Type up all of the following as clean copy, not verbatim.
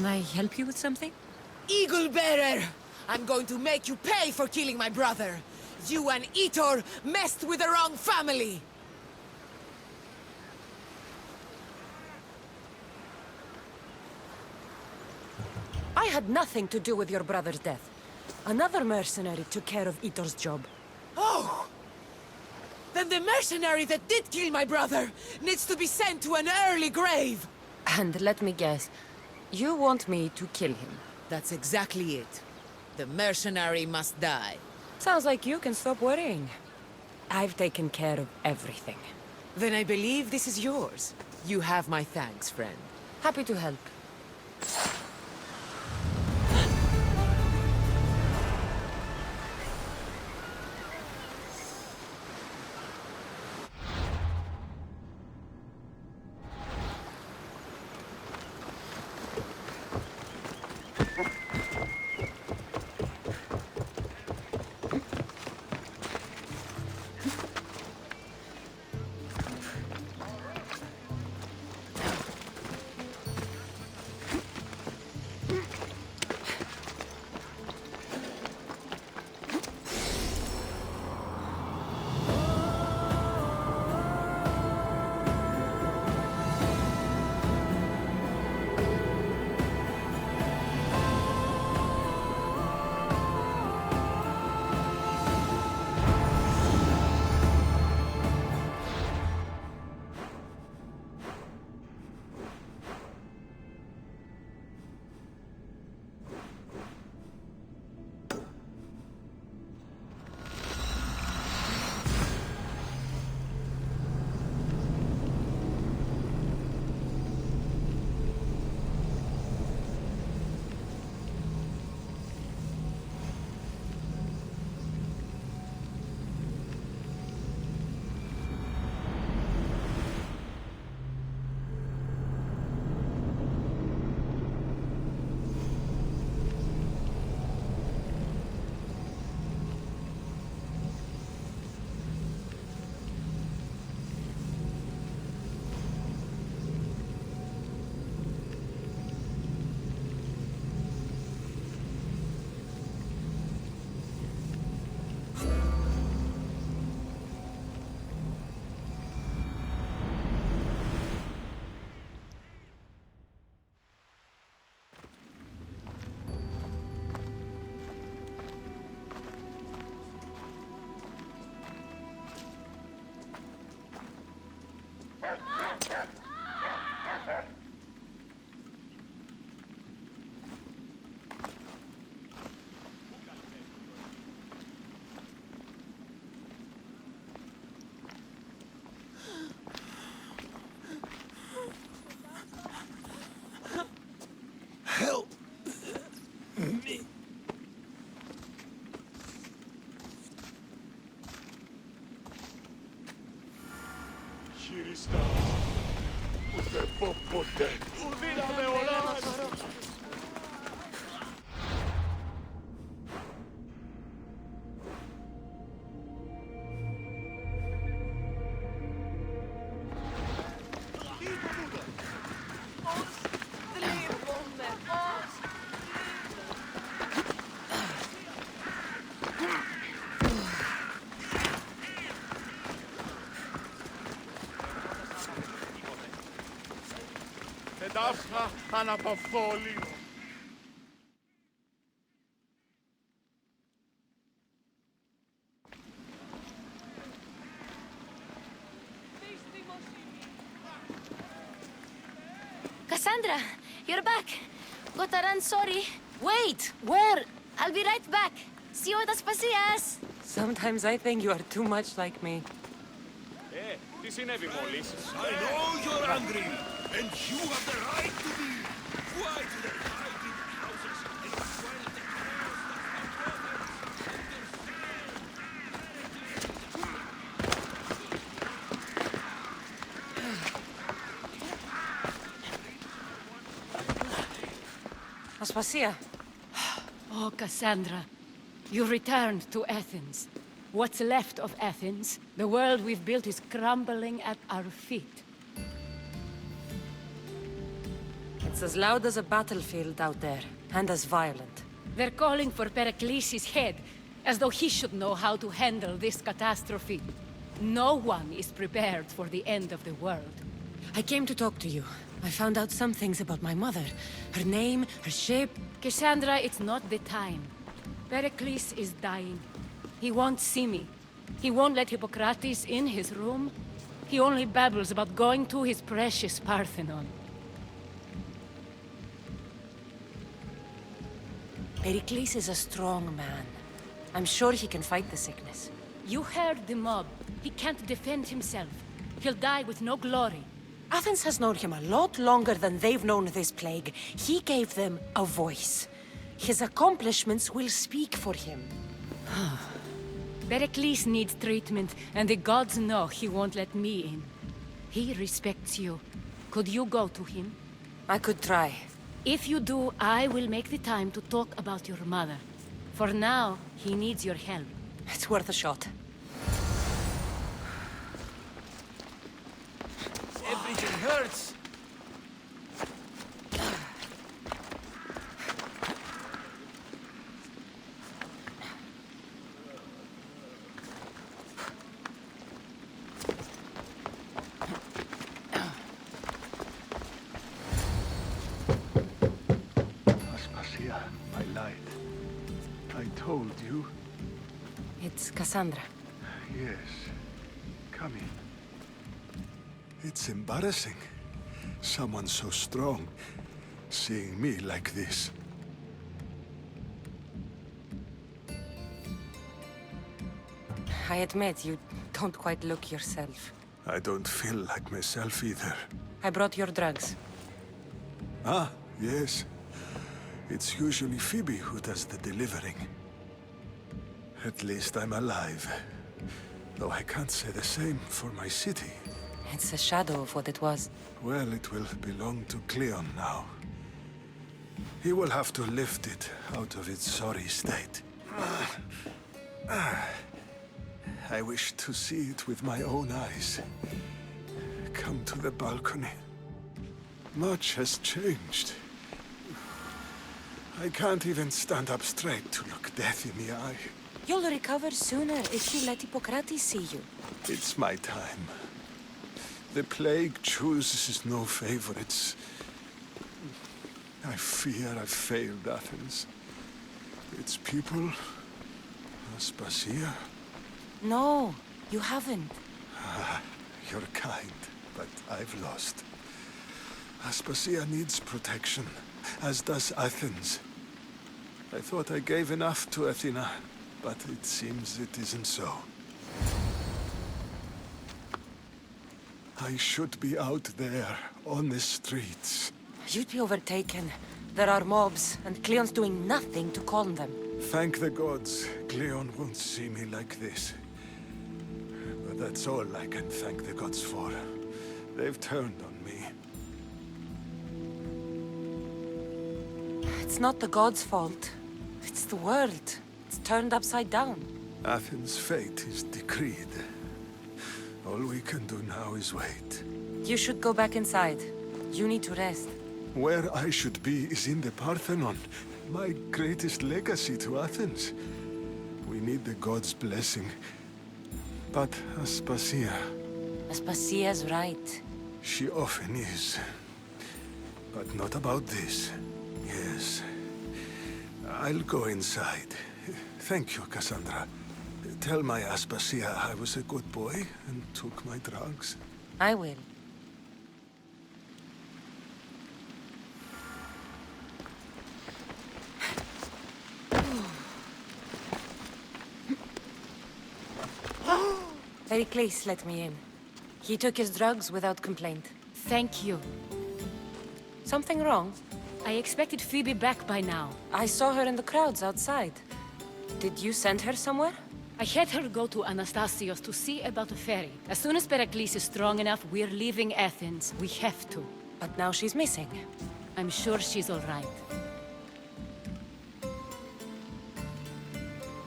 Can I help you with something? Eagle Bearer! I'm going to make you pay for killing my brother! You and Itor messed with the wrong family! I had nothing to do with your brother's death. Another mercenary took care of Itor's job. Oh! Then the mercenary that did kill my brother needs to be sent to an early grave! And let me guess, you want me to kill him? That's exactly it. The mercenary must die. Sounds like you can stop worrying. I've taken care of everything. Then I believe this is yours. You have my thanks, friend. Happy to help. Help me. Χειριστά. Ούτε πω ποτέ. Του δίναμε όλα μας. Εντάσχα αναπαυθώ λίγο. Cassandra, you're back. Gotta run, sorry. Wait! Where? I'll be right back. See you at Aspasias. Sometimes I think you are too much like me. Τι συνέβη μόλις? I know you're angry, and you have the right to be. Why do they hide in houses and swell the Aspasia. Oh, Cassandra. You returned to Athens. What's left of Athens? The world we've built is crumbling at our feet. It's as loud as a battlefield out there, and as violent. They're calling for Pericles' head, as though he should know how to handle this catastrophe. No one is prepared for the end of the world. I came to talk to you. I found out some things about my mother. Her name, her shape. Cassandra, it's not the time. Pericles is dying. He won't see me. He won't let Hippocrates in his room. He only babbles about going to his precious Parthenon. Pericles is a strong man. I'm sure he can fight the sickness. You heard the mob. He can't defend himself. He'll die with no glory. Athens has known him a lot longer than they've known this plague. He gave them a voice. His accomplishments will speak for him. Pericles needs treatment, and the gods know he won't let me in. He respects you. Could you go to him? I could try. If you do, I will make the time to talk about your mother. For now, he needs your help. It's worth a shot. Everything hurts. Aspasia, my light. I told you. It's Cassandra. Yes. Come in. It's embarrassing. Someone so strong, seeing me like this. I admit, you don't quite look yourself. I don't feel like myself either. I brought your drugs. Ah, yes. It's usually Phoebe who does the delivering. At least I'm alive. Though I can't say the same for my city. It's a shadow of what it was. Well, it will belong to Cleon now. He will have to lift it out of its sorry state. I wish to see it with my own eyes. Come to the balcony. Much has changed. I can't even stand up straight to look death in the eye. You'll recover sooner if you let Hippocrates see you. It's my time. The plague chooses no favorites. I fear I've failed Athens. Its people, Aspasia. No, you haven't. You're kind, but I've lost. Aspasia needs protection, as does Athens. I thought I gave enough to Athena, but it seems it isn't so. I should be out there, on the streets. You'd be overtaken. There are mobs, and Cleon's doing nothing to calm them. Thank the gods, Cleon won't see me like this. But that's all I can thank the gods for. They've turned on me. It's not the gods' fault. It's the world. It's turned upside down. Athens' fate is decreed. All we can do now is wait. You should go back inside. You need to rest. Where I should be is in the Parthenon, my greatest legacy to Athens. We need the gods' blessing. But Aspasia, Aspasia's right. she often is. But not about this. Yes. I'll go inside. Thank you, Cassandra. Tell my Aspasia I was a good boy and took my drugs. I will. Pericles let me in. He took his drugs without complaint. Thank you. Something wrong? I expected Phoebe back by now. I saw her in the crowds outside. Did you send her somewhere? I had her go to Anastasios to see about a ferry. As soon as Pericles is strong enough, we're leaving Athens. We have to. But now she's missing. I'm sure she's all right.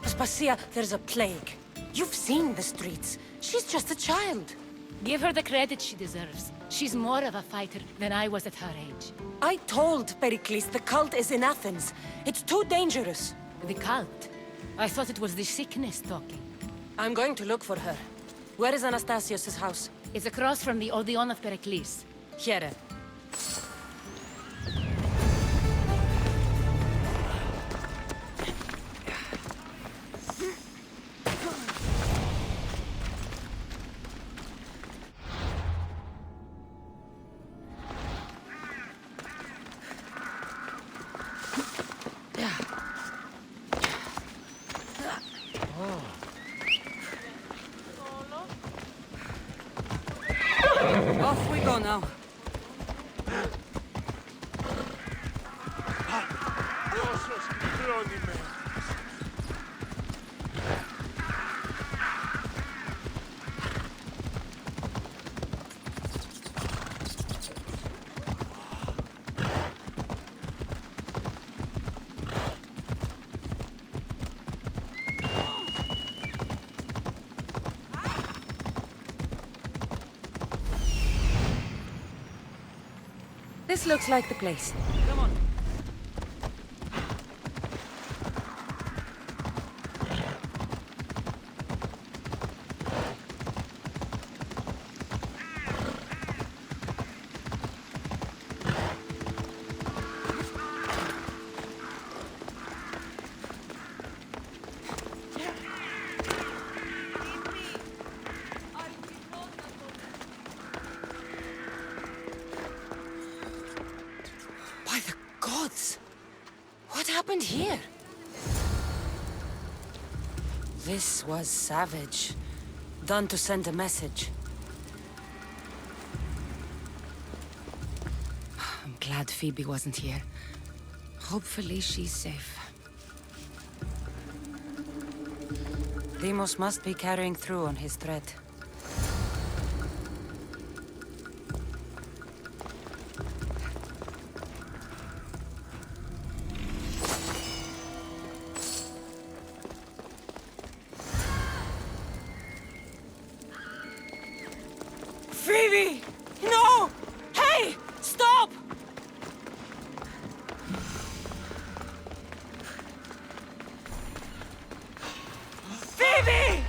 Aspasia, there's a plague. You've seen the streets. She's just a child. Give her the credit she deserves. She's more of a fighter than I was at her age. I told Pericles the cult is in Athens. It's too dangerous. The cult? I thought it was the sickness talking. I'm going to look for her. Where is Anastasios' house? It's across from the Odeon of Pericles. Here. Off we go now. This looks like the place. Come on. By the gods! What happened here? This was savage. Done to send a message. I'm glad Phoebe wasn't here. Hopefully she's safe. Deimos must be carrying through on his threat. Phoebe! No! Hey! Stop! Phoebe!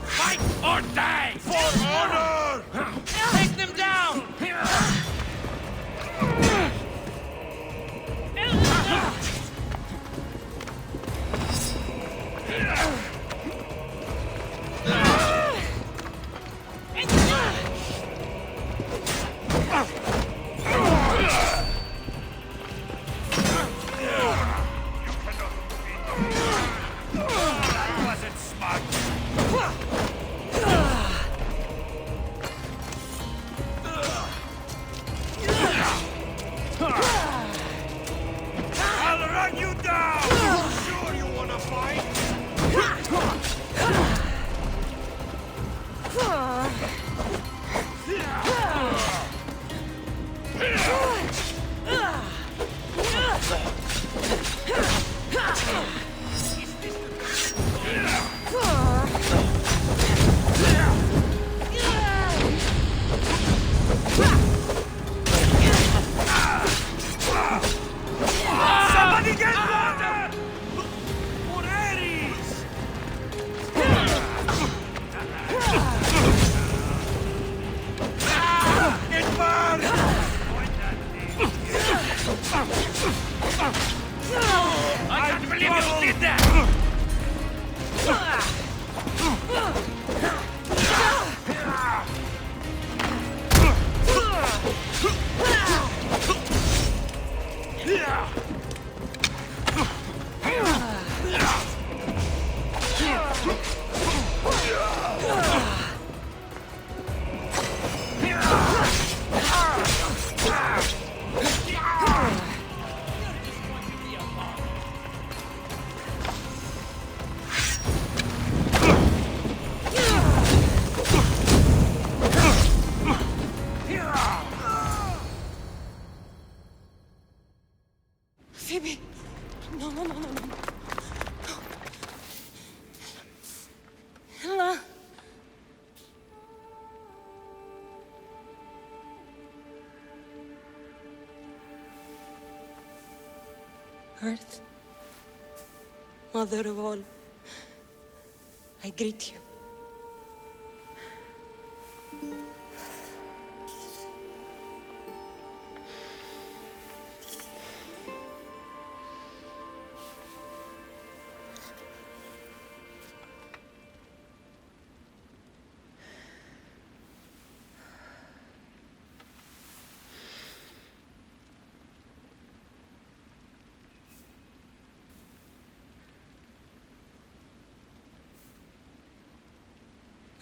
Fight or die! For honor! Take them down! Wasn't smart. I'll run you down! Sure you wanna fight? Somebody get water! For Ares! Get back! Earth, Mother of all, I greet you.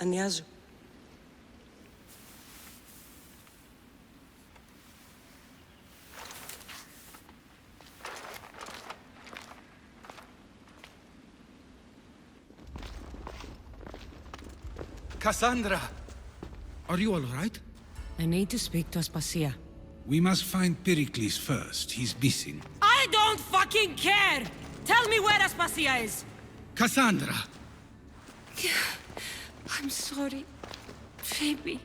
Ανιάζω. Cassandra! Are you all right? I need to speak to Aspasia. We must find Pericles first. He's missing. I don't fucking care! Tell me where Aspasia is! Cassandra! I'm sorry, Phoebe.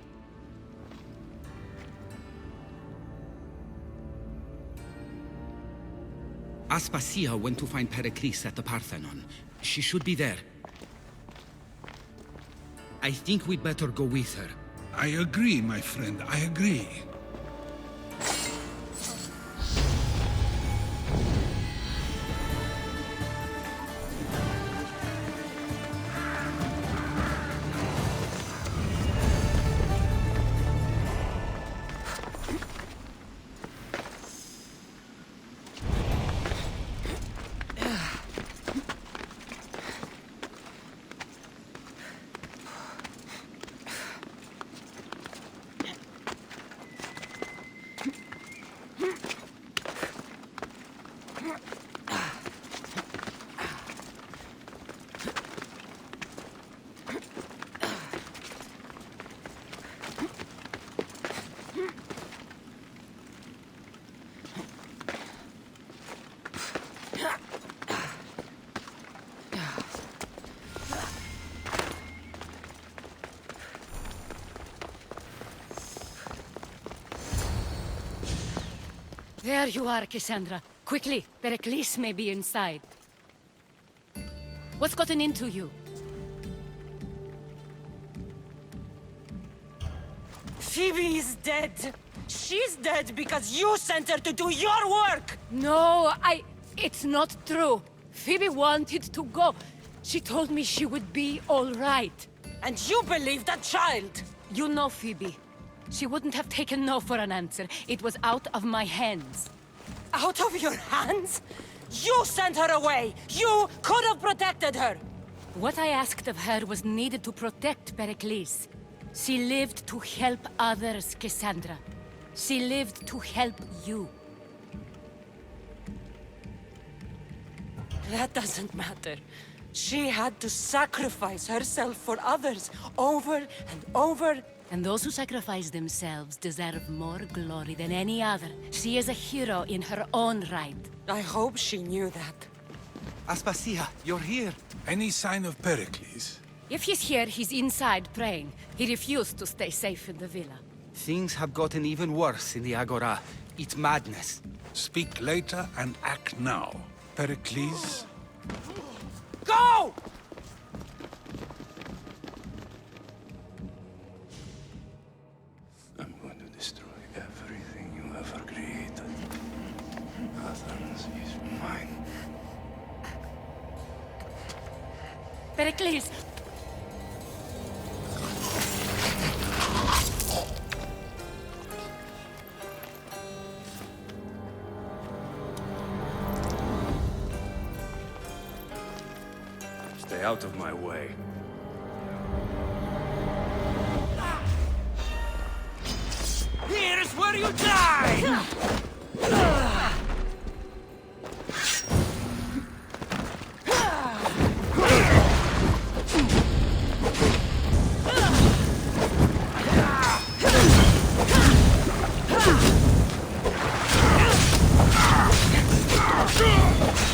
Aspasia went to find Pericles at the Parthenon. She should be there. I think we'd better go with her. I agree, my friend. I agree. There you are, Cassandra. Quickly, Pericles may be inside. What's gotten into you? Phoebe is dead. She's dead because you sent her to do your work! No, it's not true. Phoebe wanted to go. She told me she would be all right. And you believe that child! You know Phoebe. She wouldn't have taken no for an answer. It was out of my hands. Out of your hands? You sent her away! You could have protected her! What I asked of her was needed to protect Pericles. She lived to help others, Cassandra. She lived to help you. That doesn't matter. She had to sacrifice herself for others, over and over. And those who sacrifice themselves deserve more glory than any other. She is a hero in her own right. I hope she knew that. Aspasia, you're here. Any sign of Pericles? If he's here, he's inside praying. He refused to stay safe in the villa. Things have gotten even worse in the Agora. It's madness. Speak later and act now. Pericles? Go! I'm going to destroy everything you ever created. Athens is mine. Pericles! Stay out of my way. Here's where you die!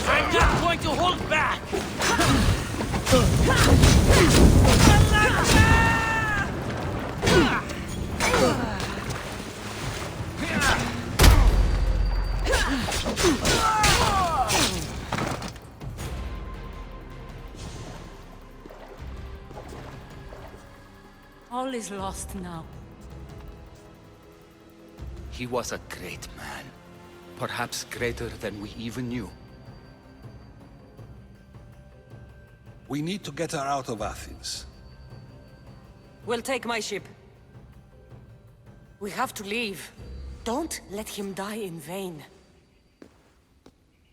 I'm not going to hold back! All is lost now. He was a great man. Perhaps greater than we even knew. We need to get her out of Athens. We'll take my ship. We have to leave. Don't let him die in vain.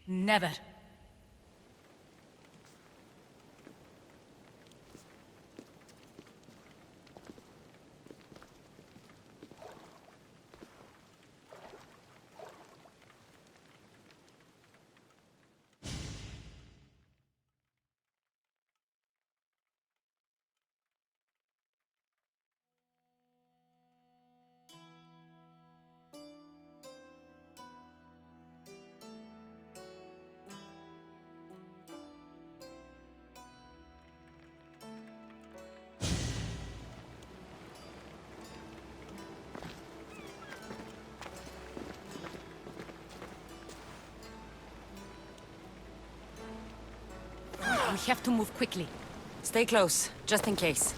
Never. We have to move quickly. Stay close, just in case.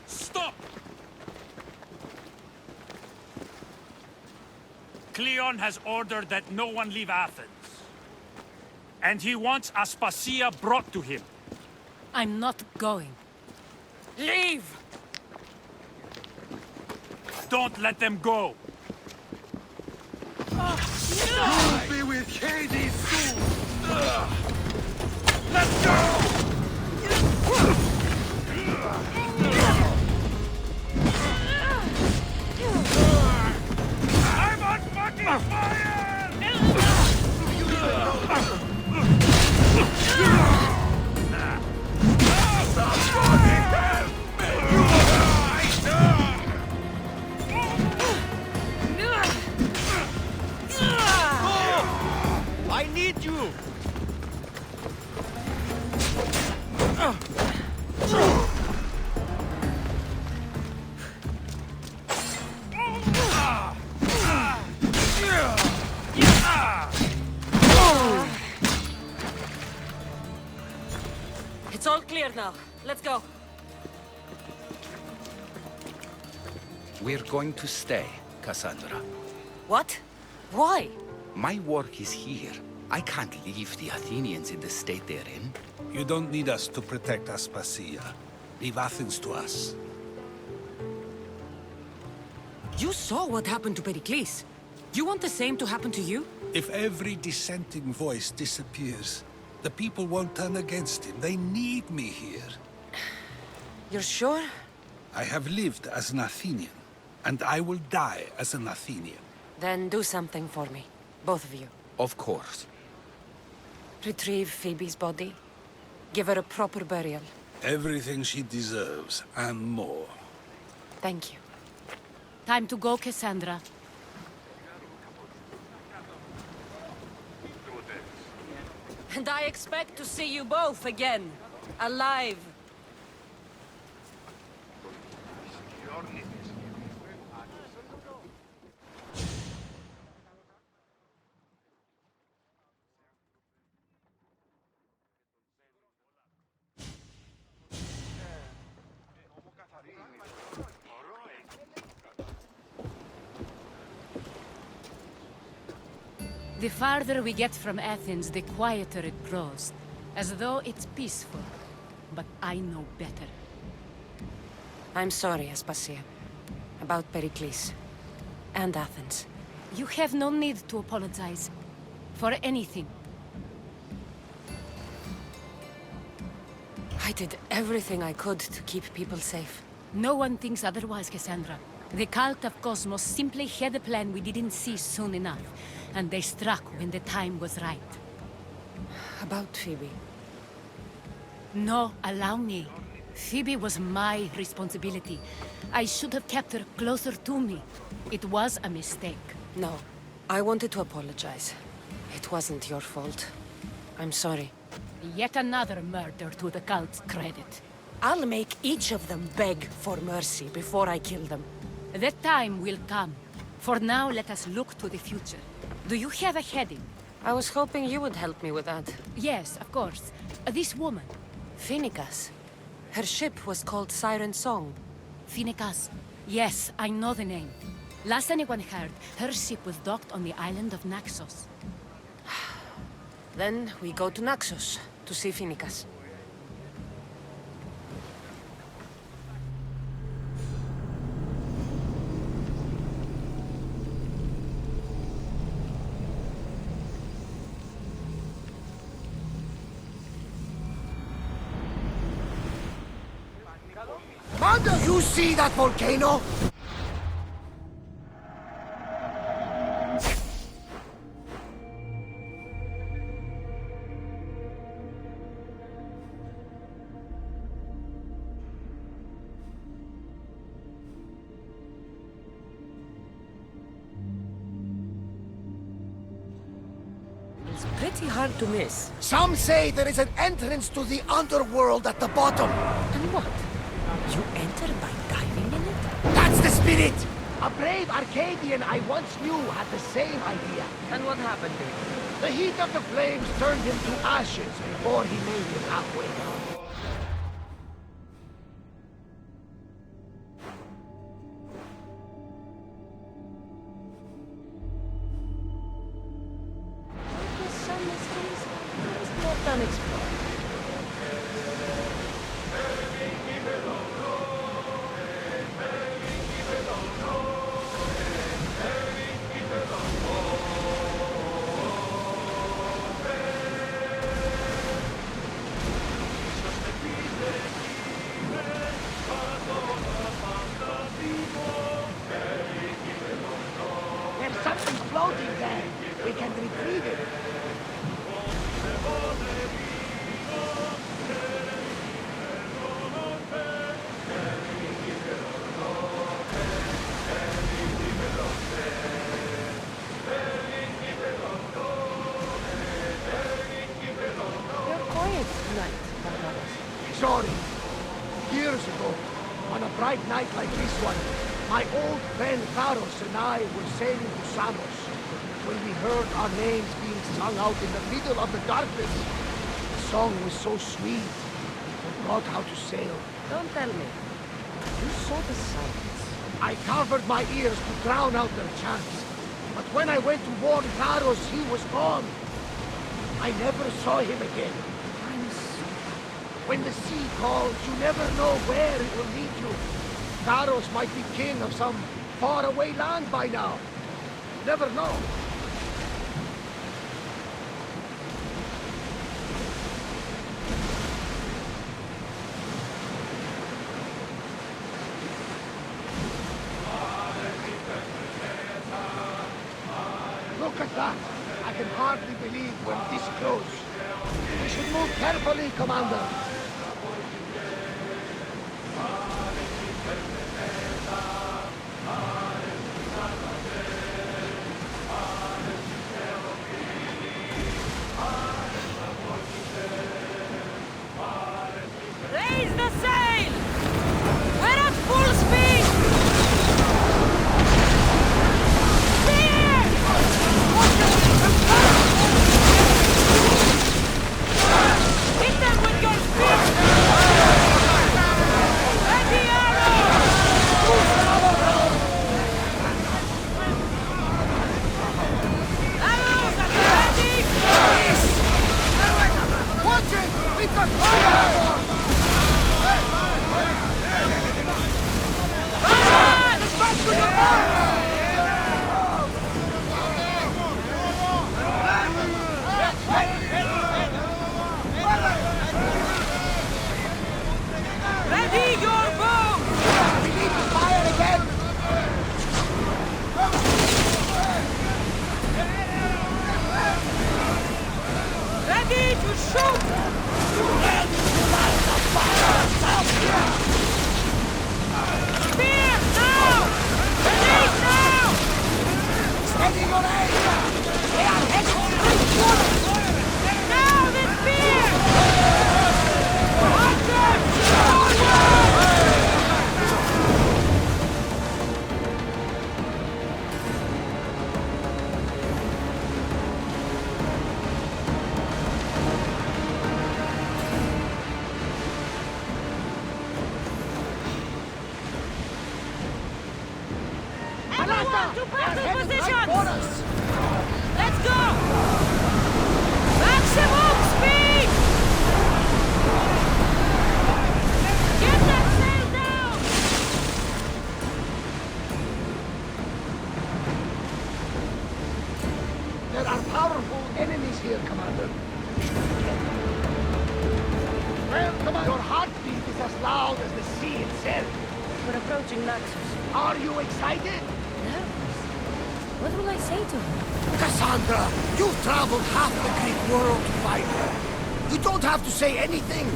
Stop! Cleon has ordered that no one leave Athens. And he wants Aspasia brought to him. I'm not going. Leave! Don't let them go! You'll be with Hades soon! Let's go! I'm on fucking fire! I need you! It's all clear now. Let's go. We're going to stay, Cassandra. What? Why? My work is here. I can't leave the Athenians in the state they're in. You don't need us to protect Aspasia. Leave Athens to us. You saw what happened to Pericles. You want the same to happen to you? If every dissenting voice disappears, the people won't turn against him. They need me here. You're sure? I have lived as an Athenian, and I will die as an Athenian. Then do something for me. Both of you. Of course. Retrieve Phoebe's body. Give her a proper burial. Everything she deserves, and more. Thank you. Time to go, Cassandra. And I expect to see you both again. Alive. The farther we get from Athens, the quieter it grows. As though it's peaceful. But I know better. I'm sorry, Aspasia. About Pericles. And Athens. You have no need to apologize. For anything. I did everything I could to keep people safe. No one thinks otherwise, Cassandra. The cult of Cosmos simply had a plan we didn't see soon enough. And they struck when the time was right. About Phoebe. No, allow me. Phoebe was my responsibility. I should have kept her closer to me. It was a mistake. No. I wanted to apologize. It wasn't your fault. I'm sorry. Yet another murder to the cult's credit. I'll make each of them beg for mercy before I kill them. That time will come. For now, let us look to the future. Do you have a heading? I was hoping you would help me with that. Yes, of course. This woman. Finicas. Her ship was called Siren Song. Finicas. Yes, I know the name. Last anyone heard, her ship was docked on the island of Naxos. Then we go to Naxos to see Finicas. Commander, you see that volcano? It's pretty hard to miss. Some say there is an entrance to the underworld at the bottom. And what? You enter by diving in it? That's the spirit! A brave Arcadian I once knew had the same idea. And what happened to you? The heat of the flames turned him to ashes before he made it halfway down. The sun is not done exploring. There's something floating there. We can retrieve it. You're quiet tonight, Barnabas. Sorry. Years ago, on a bright night like this one, my old friend Karos and I were sailing to Samos when we heard our names being sung out in the middle of the darkness. The song was so sweet, we forgot how to sail. Don't tell me. You saw the signs. I covered my ears to drown out their chants. But when I went to warn Karos, he was gone. I never saw him again. I'm sorry. When the sea calls, you never know where it will lead you. Karos might be king of some faraway land by now. Never know. Look at that. I can hardly believe we're this close. We should move carefully, Commander. Raise the sail! We're at full speed! Steer! Hit them with your spear! Ready arrows! Ready! Watch it! We've got fire! Ready your bow! We need to fire again! Ready to shoot! Spear now! Release now! Steady your aim! They are heading straight for us! Now the spear! Hunter! powerful enemies here, Commander. Well, Commander, your heartbeat is as loud as the sea itself. We're approaching Naxos. Are you excited? Nervous? What will I say to her? Cassandra, you've traveled half the Greek world to find her. You don't have to say anything.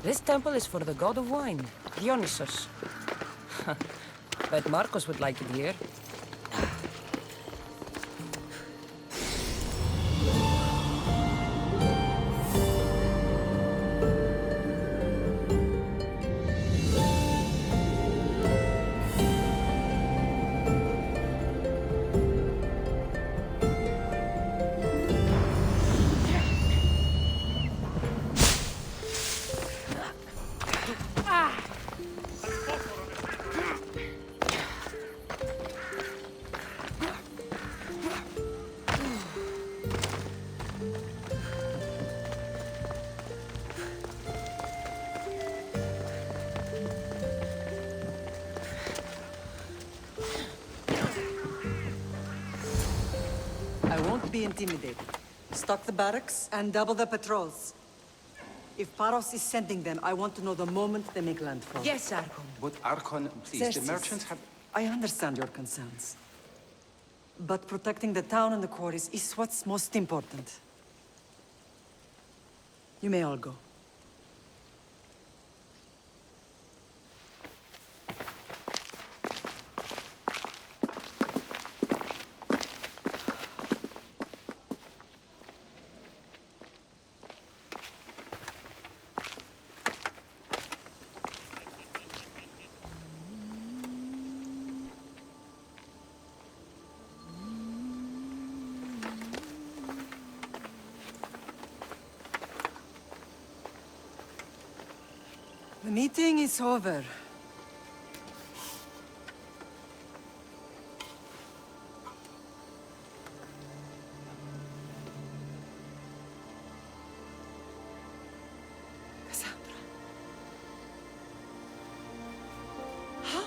This temple is for the god of wine, Dionysus. Bet Marcos would like it here. I won't be intimidated. Stock the barracks and double the patrols. If Paros is sending them, I want to know the moment they make landfall. Yes, Archon. But Archon, please, Xerxes, the merchants have... I understand your concerns. But protecting the town and the quarries is what's most important. You may all go. The meeting is over. Cassandra. How?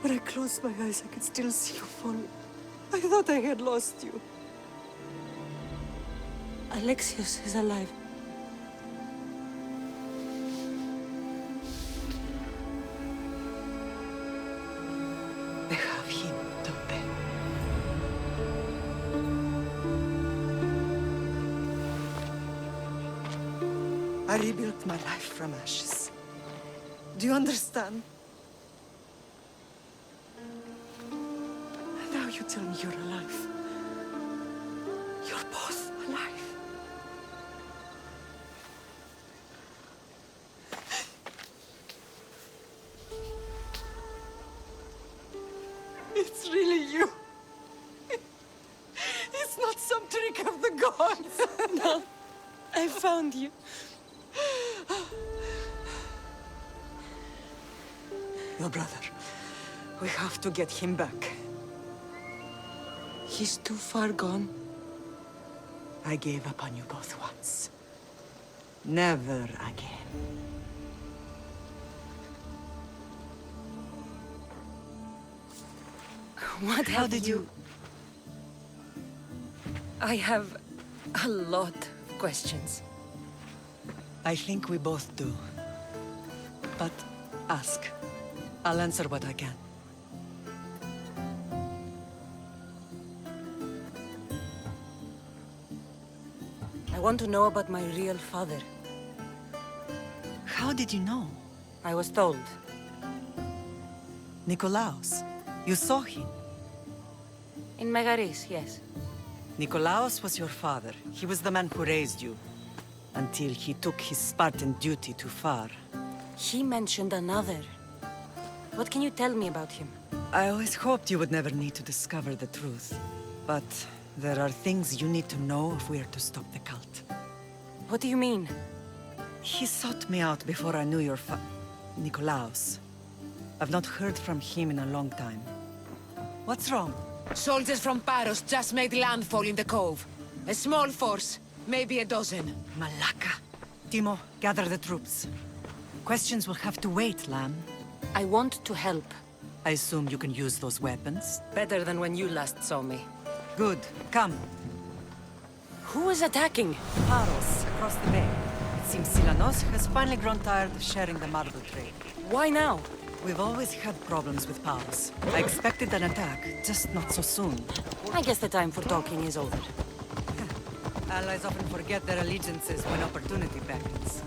When I closed my eyes, I could still see you fall. I thought I had lost you. Alexios is alive. They have him, don't they? I rebuilt my life from ashes. Do you understand? And now you tell me you're alive. You're both alive. It's really you. It's not some trick of the gods. No, I found you. Your brother. We have to get him back. He's too far gone. I gave up on you both once. Never again. How did you... I have a lot of questions. I think we both do. But ask. I'll answer what I can. I want to know about my real father. How did you know? I was told. Nikolaos. You saw him. In Megaris, yes. Nikolaos was your father. He was the man who raised you. Until he took his Spartan duty too far. He mentioned another. What can you tell me about him? I always hoped you would never need to discover the truth. But there are things you need to know if we are to stop the cult. What do you mean? He sought me out before I knew your Nikolaos. I've not heard from him in a long time. What's wrong? Soldiers from Paros just made landfall in the cove. A small force, maybe a dozen. Malaka. Timo, gather the troops. Questions will have to wait, Lamb. I want to help. I assume you can use those weapons? Better than when you last saw me. Good. Come. Who is attacking? Paros, across the bay. It seems Silanos has finally grown tired of sharing the marble trade. Why now? We've always had problems with Paros. I expected an attack, just not so soon. I guess the time for talking is over. Allies often forget their allegiances when opportunity beckons.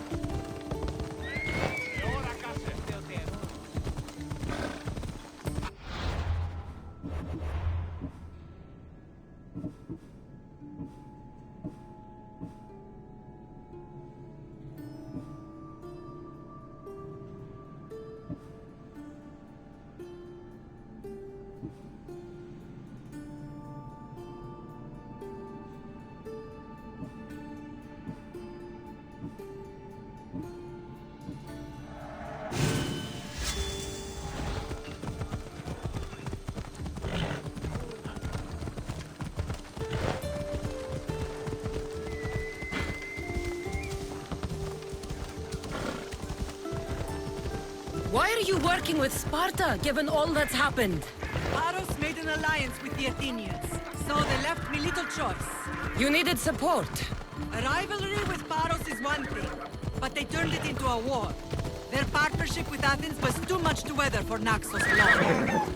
Why are you working with Sparta, given all that's happened? Paros made an alliance with the Athenians, so they left me little choice. You needed support. A rivalry with Paros is one thing, but they turned it into a war. Their partnership with Athens was too much to weather for Naxos alone.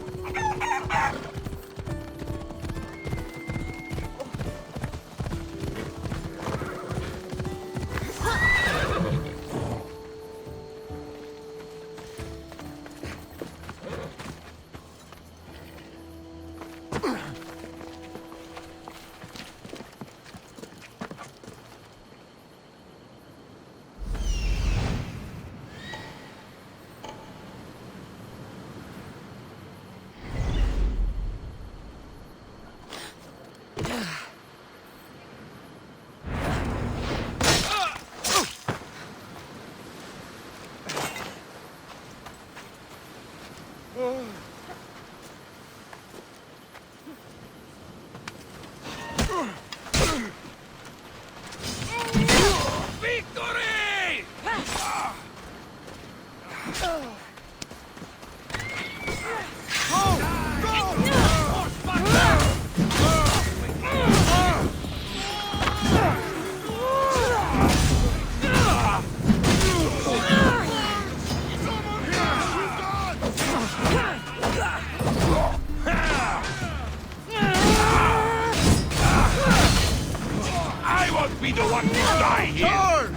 Be the one to die here!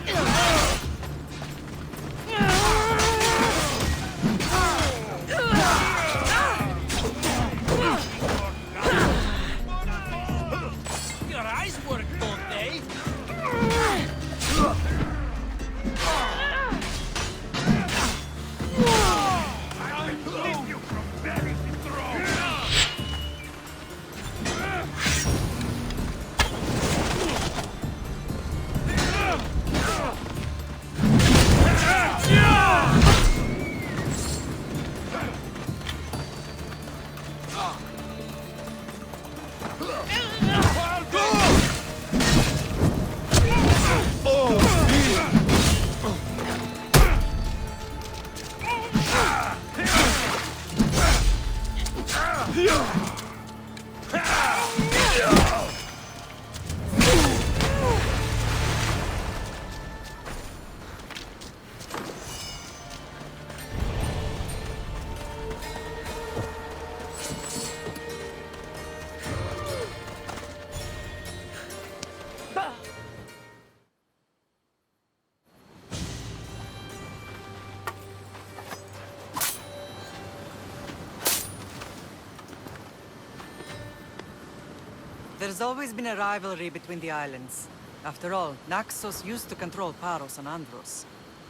There's always been a rivalry between the islands. After all, Naxos used to control Paros and Andros.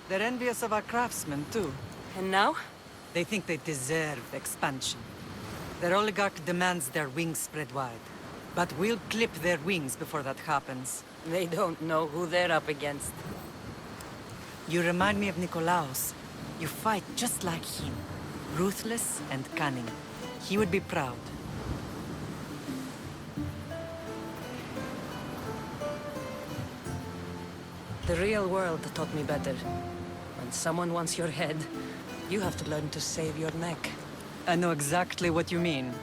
They're envious of our craftsmen, too. And now? They think they deserve expansion. Their oligarch demands their wings spread wide. But we'll clip their wings before that happens. They don't know who they're up against. You remind me of Nikolaos. You fight just like him. Ruthless and cunning. He would be proud. The real world taught me better. When someone wants your head, you have to learn to save your neck. I know exactly what you mean.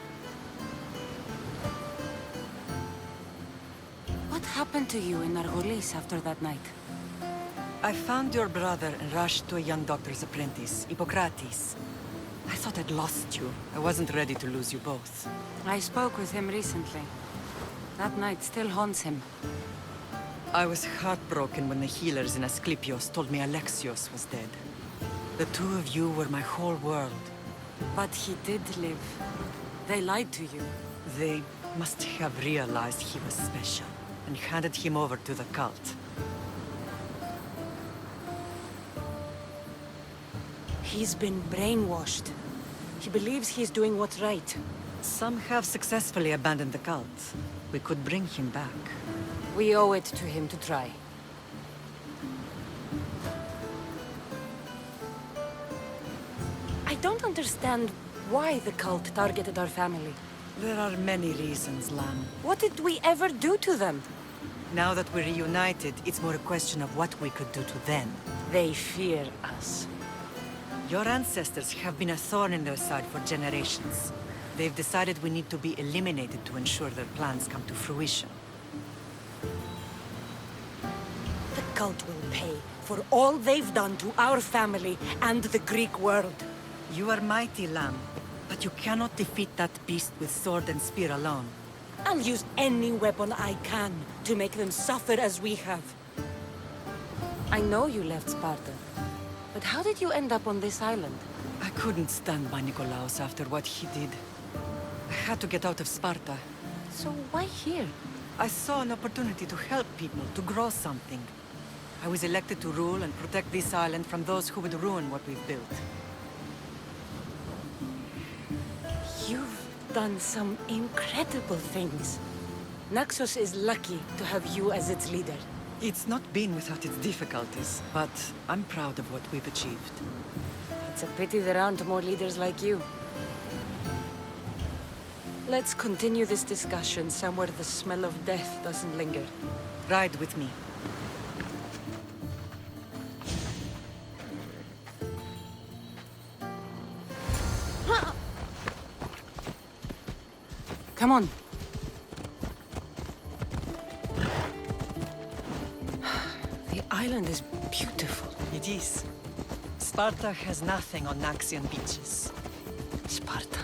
What happened to you in Argolis after that night? I found your brother and rushed to a young doctor's apprentice, Hippocrates. I thought I'd lost you. I wasn't ready to lose you both. I spoke with him recently. That night still haunts him. I was heartbroken when the healers in Asclepios told me Alexios was dead. The two of you were my whole world. But he did live. They lied to you. They must have realized he was special and handed him over to the cult. He's been brainwashed. He believes he's doing what's right. Some have successfully abandoned the cult. We could bring him back. We owe it to him to try. I don't understand why the cult targeted our family. There are many reasons, Lam. What did we ever do to them? Now that we're reunited, it's more a question of what we could do to them. They fear us. Your ancestors have been a thorn in their side for generations. They've decided we need to be eliminated to ensure their plans come to fruition. The cult will pay for all they've done to our family and the Greek world. You are mighty, Lam, but you cannot defeat that beast with sword and spear alone. I'll use any weapon I can to make them suffer as we have. I know you left Sparta, but how did you end up on this island? I couldn't stand by Nikolaos after what he did. I had to get out of Sparta. So why here? I saw an opportunity to help people, to grow something. I was elected to rule and protect this island from those who would ruin what we've built. You've done some incredible things. Naxos is lucky to have you as its leader. It's not been without its difficulties, but I'm proud of what we've achieved. It's a pity there aren't more leaders like you. Let's continue this discussion somewhere the smell of death doesn't linger. Ride with me. Come on. The island is beautiful. It is. Sparta has nothing on Naxian beaches. Sparta.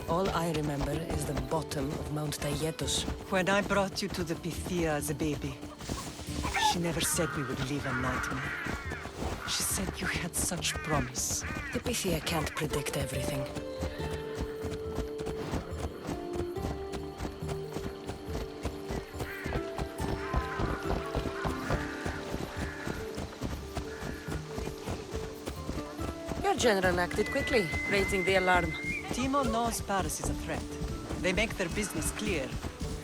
All I remember is the bottom of Mount Taygetos. When I brought you to the Pythia as a baby, she never said we would live a nightmare. She said you had such promise. The Pythia can't predict everything. Your general acted quickly, raising the alarm. Timo knows Paris is a threat. They make their business clear.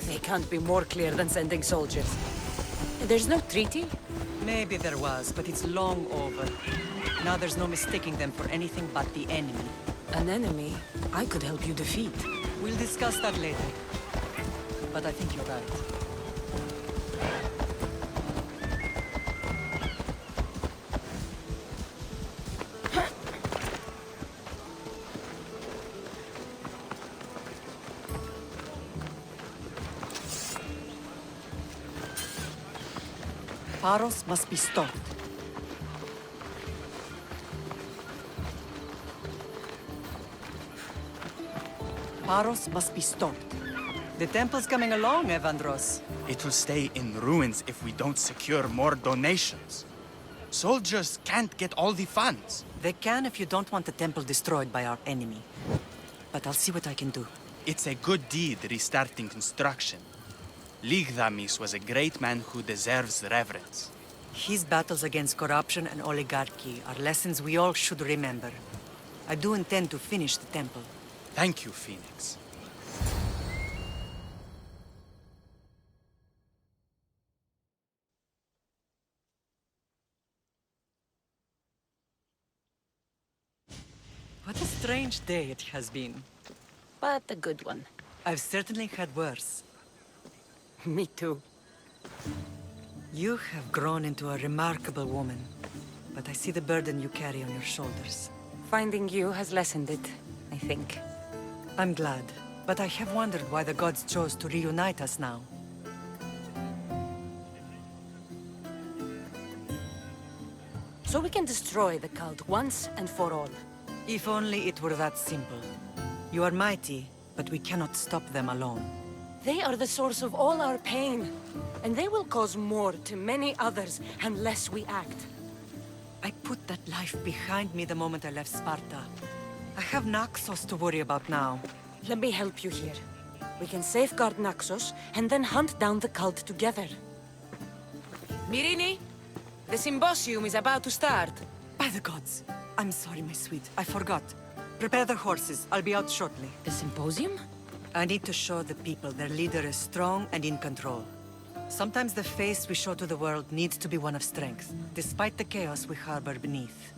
They can't be more clear than sending soldiers. There's no treaty? Maybe there was, but it's long over. Now there's no mistaking them for anything but the enemy. An enemy I could help you defeat. We'll discuss that later. But I think you're right. Paros must be stopped. Paros must be stopped. The temple's coming along, Evandros. It will stay in ruins if we don't secure more donations. Soldiers can't get all the funds. They can if you don't want the temple destroyed by our enemy. But I'll see what I can do. It's a good deed restarting construction. Ligdamis was a great man who deserves reverence. His battles against corruption and oligarchy are lessons we all should remember. I do intend to finish the temple. Thank you, Phoenix. What a strange day it has been. But a good one. I've certainly had worse. Me too. You have grown into a remarkable woman, but I see the burden you carry on your shoulders. Finding you has lessened it, I think. I'm glad, but I have wondered why the gods chose to reunite us now. So we can destroy the cult once and for all. If only it were that simple. You are mighty, but we cannot stop them alone. They are the source of all our pain, and they will cause more to many others unless we act. I put that life behind me the moment I left Sparta. I have Naxos to worry about now. Let me help you here. We can safeguard Naxos, and then hunt down the cult together. Myrrine, the symposium is about to start. By the gods! I'm sorry, my sweet. I forgot. Prepare the horses. I'll be out shortly. The symposium? I need to show the people their leader is strong and in control. Sometimes the face we show to the world needs to be one of strength, despite the chaos we harbor beneath.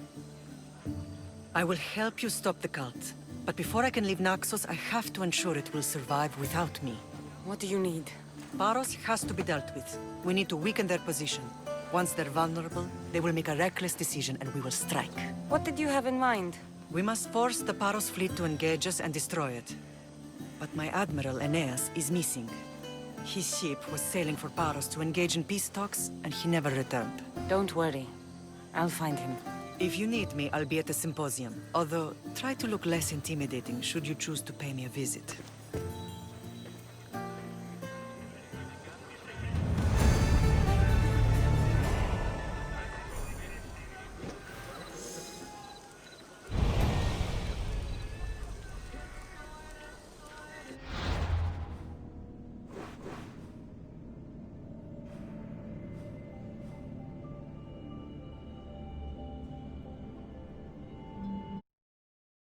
I will help you stop the cult, but before I can leave Naxos, I have to ensure it will survive without me. What do you need? Paros has to be dealt with. We need to weaken their position. Once they're vulnerable, they will make a reckless decision and we will strike. What did you have in mind? We must force the Paros fleet to engage us and destroy it. But my admiral, Aeneas, is missing. His ship was sailing for Paros to engage in peace talks, and he never returned. Don't worry. I'll find him. If you need me, I'll be at the symposium. Although, try to look less intimidating should you choose to pay me a visit.